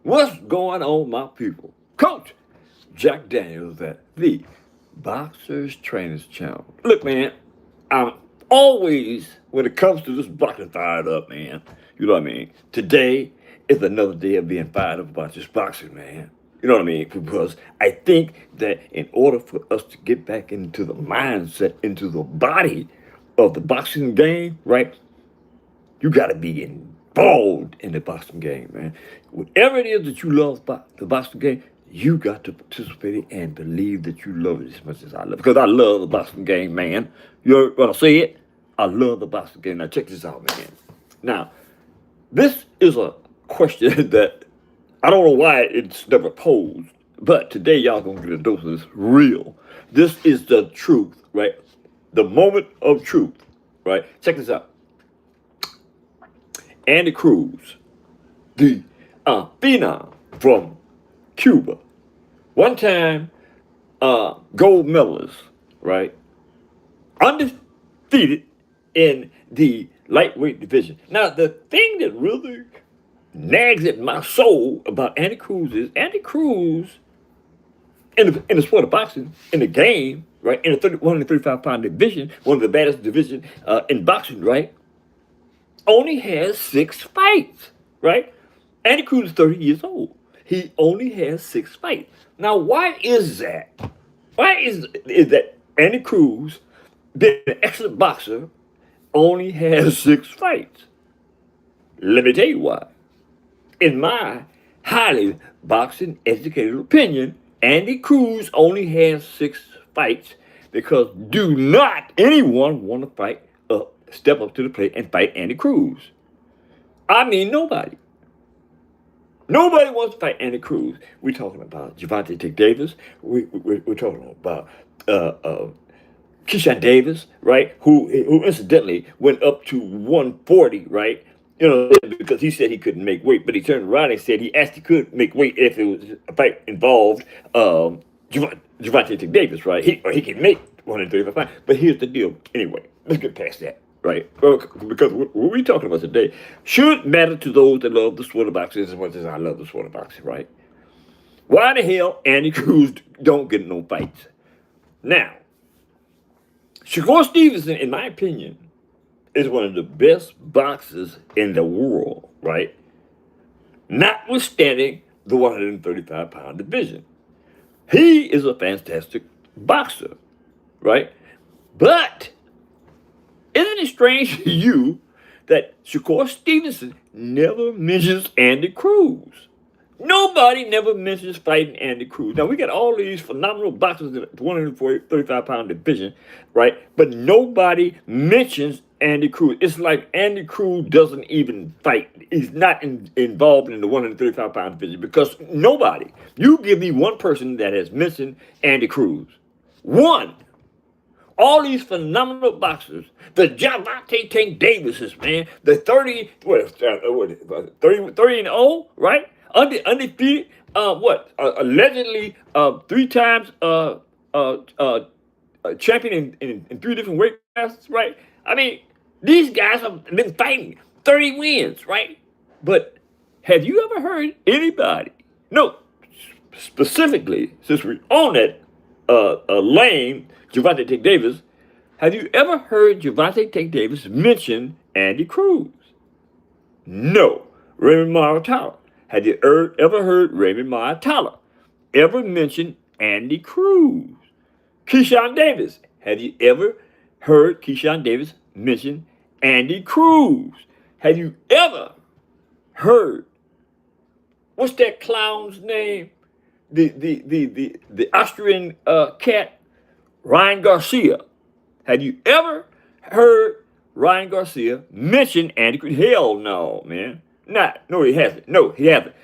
What's going on, my people? Coach Jack Daniels at the Boxers Trainers Channel. Look, man, I'm always, when it comes to this boxing, fired up, man. You know what I mean? Today is another day of being fired up about this boxing, man. You know what I mean? Because I think that in order for us to get back into the mindset, into the body of the boxing game, right? You got to be involved in the boxing game, man. Whatever it is that you love about the boxing game, you got to participate in and believe that you love it as much as I love it. Because I love the boxing game, man. You heard what I said? I love the boxing game. Now, check this out, man. Now, this is a question that I don't know why it's never posed, but today y'all gonna get a dose of this real. This is the truth, right? The moment of truth, right? Check this out. Andy Cruz, the phenom from Cuba, one time gold medalist, right? Undefeated in the lightweight division. Now, the thing that really nags at my soul about Andy Cruz is Andy Cruz in the sport of boxing, in the game, right? In the 135-pound division, one of the baddest divisions in boxing, right? Only has 6 fights, right? Andy Cruz is 30 years old. He only has 6 fights. Now, why is that? Why is that Andy Cruz, being an excellent boxer, only has 6 fights? Let me tell you why. In my highly boxing educated opinion, Andy Cruz only has 6 fights because do not anyone want to fight up, step up to the plate and fight Andy Cruz. I mean, nobody. Nobody wants to fight Andy Cruz. We're talking about Gervonta Davis. We're talking about Keyshawn Davis, right? Who incidentally went up to 140, right? You know, because he said he couldn't make weight, but he turned around and said he actually could make weight if it was a fight involved Gervonta Davis, right? He can make 135 pounds. But here's the deal. Anyway, let's get past that, right? Because what we're talking about today should matter to those that love the sport of boxing as much as I love the sport of boxing, right? Why the hell Andy Cruz don't get no fights? Now, Shakur Stevenson, in my opinion, is one of the best boxers in the world, right? Notwithstanding the 135-pound division. He is a fantastic boxer, right? But isn't it strange to you that Shakur Stevenson never mentions Andy Cruz? Nobody never mentions fighting Andy Cruz. Now, we got all these phenomenal boxers in the 135-pound division, right? But nobody mentions Andy Cruz. It's like Andy Cruz doesn't even fight. He's not involved in the 135-pound division because nobody. You give me one person that has mentioned Andy Cruz. One. All these phenomenal boxers, the Gervonta Tank Davises, man, the 30 and 0, right? Undefeated, allegedly 3 times champion in 3 different weight classes, right? I mean, these guys have been fighting 30 wins, right? But have you ever heard anybody, no, specifically, since we're on that lane, Gervonta Tank Davis, have you ever heard Gervonta Tank Davis mention Andy Cruz? No. Raymond Maratala. Have you ever heard Raymond Maratala ever mention Andy Cruz? Keyshawn Davis. Have you ever heard Keyshawn Davis mention Andy Cruz? Have you ever heard, what's that clown's name? The Austrian cat, Ryan Garcia. Have you ever heard Ryan Garcia mention Andy Cruz? Hell no, man. No, he hasn't. No, he hasn't.